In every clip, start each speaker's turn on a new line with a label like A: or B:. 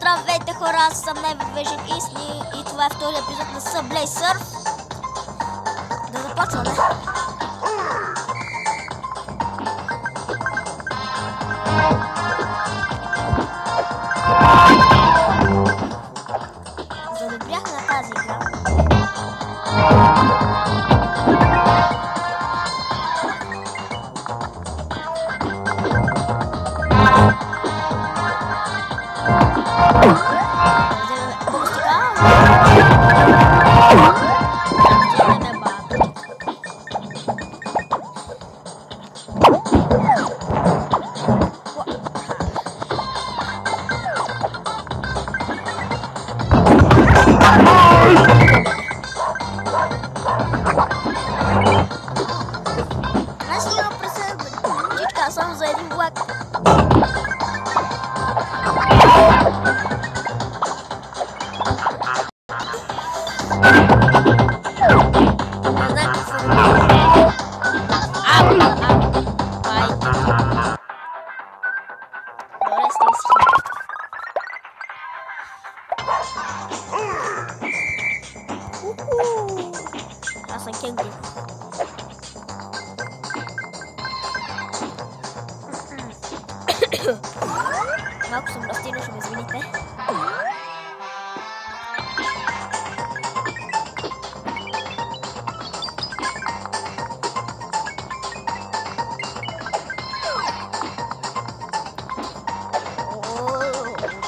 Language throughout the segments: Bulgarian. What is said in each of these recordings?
A: Здравейте хора, аз съм Never Isni и това е втори епизод на Subway Surf. Да започваме. Задобрях на тази игра. Само за един влак. Аз съм кенгуру. Малко съм растина, ще ме извините.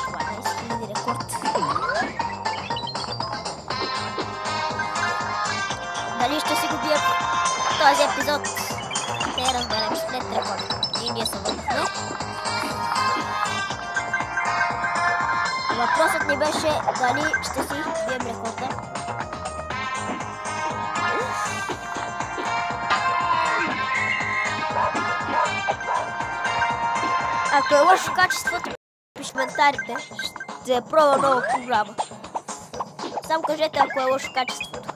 A: Това е 10 000 рекорд. Дали ще си го бият този епизод? Не разберем след рекорд. И ние се върнахме. Въпросът ни беше дали ще си бием рекорда. Ако е лошо качеството, пиш коментарите. Ще пробва нова програма. Само кажете, ако е лошо качеството.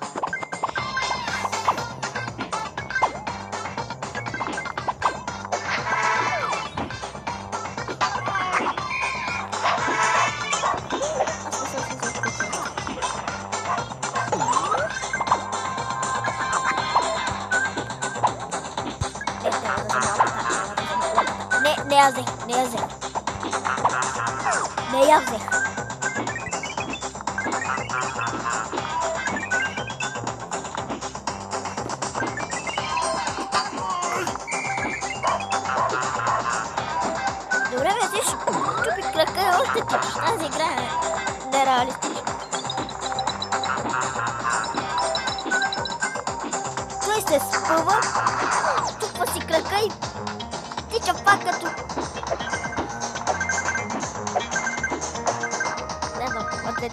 A: Не я взех. Добре, бе, си чупи крака и още тичаш. Тази игра е нереалистична. Той се спъва, чупва си крака и тича пак като... Не знам, атлет.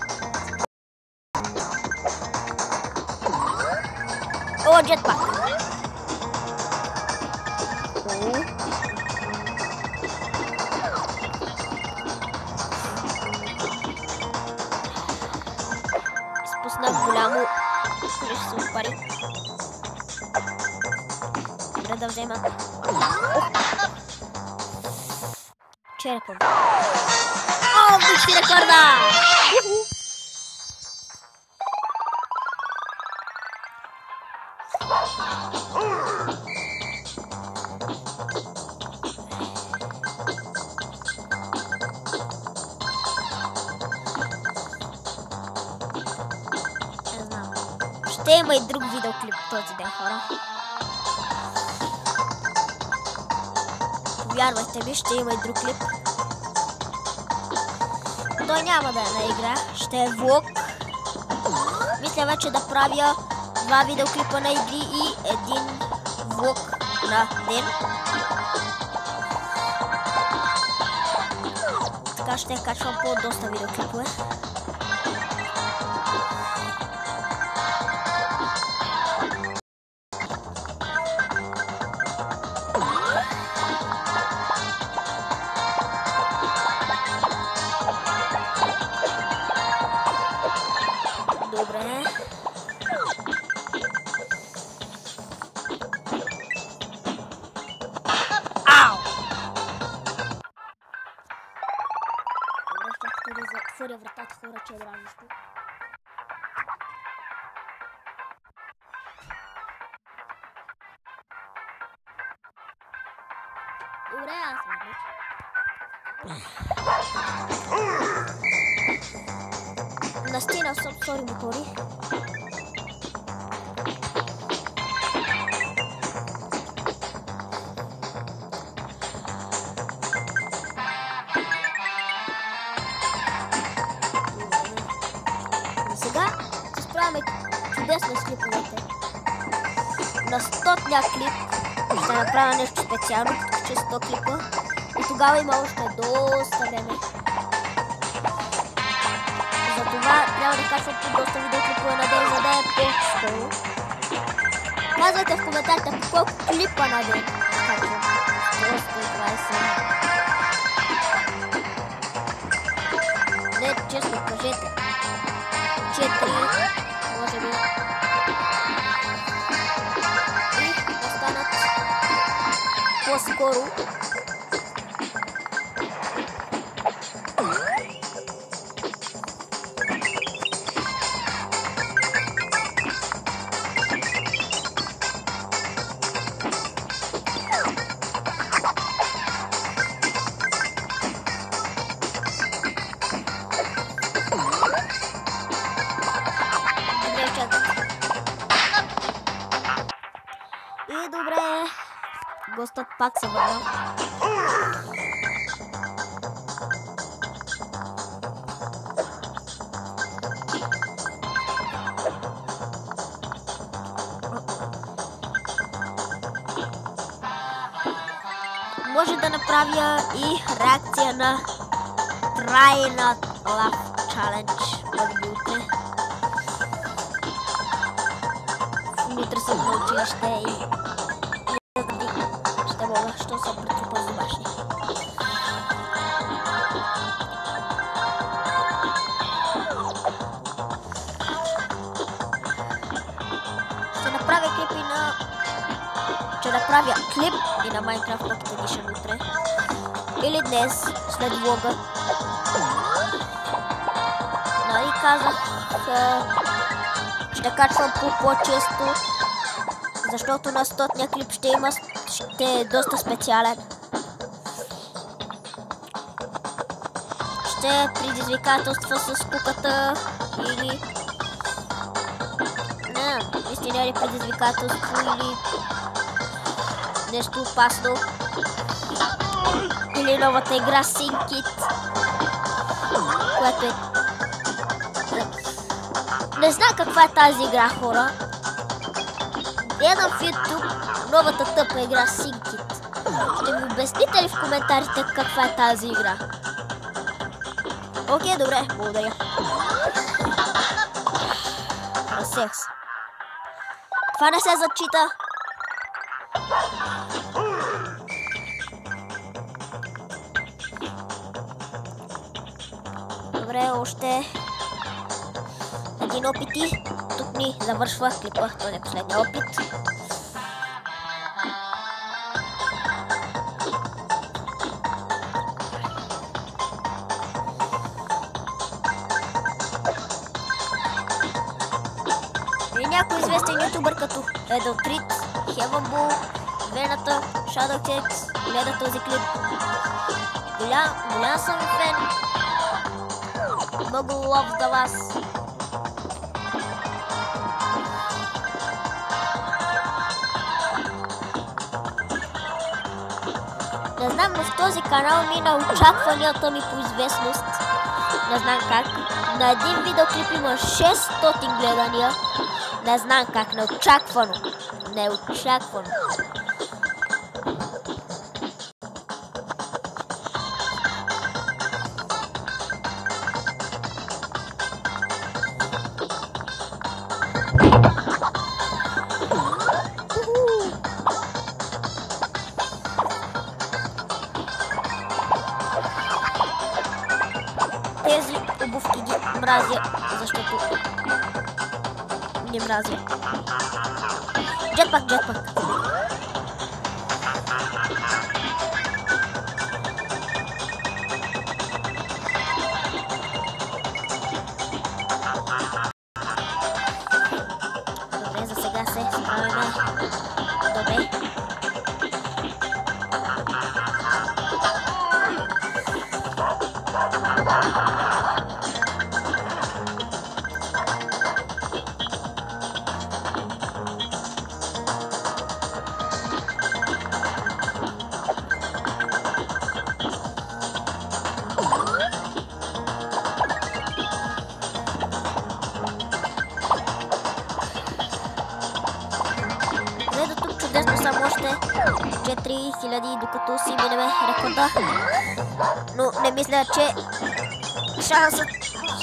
A: О, джетпак. Изпуснах голямо количество от пари. Добре да взема. Черепом. О, виж рекорда! Не знам. Ще има и друг видеоклип този ден, хора. Вярвайте ми, ще има и друг клип. Той няма да е на игра, ще е влог. Мисля вече да правя 2 видеоклипа на игри и един влог на ден. Така ще качвам по доста видеоклипове. Добре. Искам да затворя вратата, хора, че е дразнещо. Добре, аз съм настина съм сори мотори. Сега се справяме чудесно с клиповете. На 100-ня клип ще направя нещо специално, като че 100 клипа. И тогава има още доста време. Затова трябва да качвам по доста видеоклипове на ден, за да е по-скоро. Казвайте в коментарите по колко клипа на ден качвам. 120. Не, честно кажете. 4, може би. И да станат по-скоро. И добре, гостът пак се върна. Може да направя и реакция на Try Not Laugh Challenge. Утре съм на училище и ще мога, що съм пречупал домашни. Ще направя клип и на Minecraft Pocket Edition утре. Или днес, след влога. Нали казах, ще качвам по-често, защото на 100-ня клип ще е доста специален. Ще е предизвикателство с куката или... Не, наистина ли предизвикателство или нещо опасно. Или новата игра SingKit, която е... Не знам каква е тази игра, хора. Гледам в YouTube новата тъпа игра SingKit. Ще ми обясните ли в коментарите каква е тази игра? Окей, добре, благодаря. Разсех се. Това не се зачита. Добре, още един опит и тук ни завършва клипа. Това е последния опит. И някой известен ютубър като Edeltrit, Heavenbull, Вената, Shadowtex гледа този клип. Голям съм ви фен. Много лов за вас. Не знам, но в този канал мина очакванията ми по известност. Не знам как. На един видеоклип има 600 гледания. Не знам как. Неочаквано. Неочаквано. Тези обувки ги мразя, защото не мразя. Джетпак. Само още 4000, докато си минеме рекорда. Но не мисля, че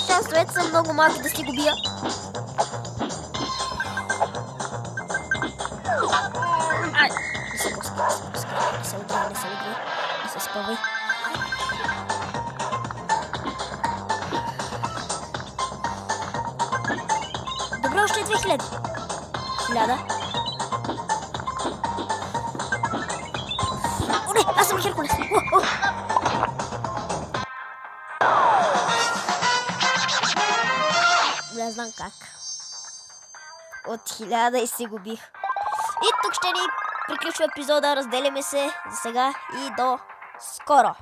A: шансовете са много малки да си го бия. Ай! Не се пускай, не се удряй, не се спъвай. Добре, още 2000. 1000. Аз съм Херкулес. Не знам как. От 1000 и си губих. И тук ще ни приключва епизода. Разделяме се за сега и до скоро.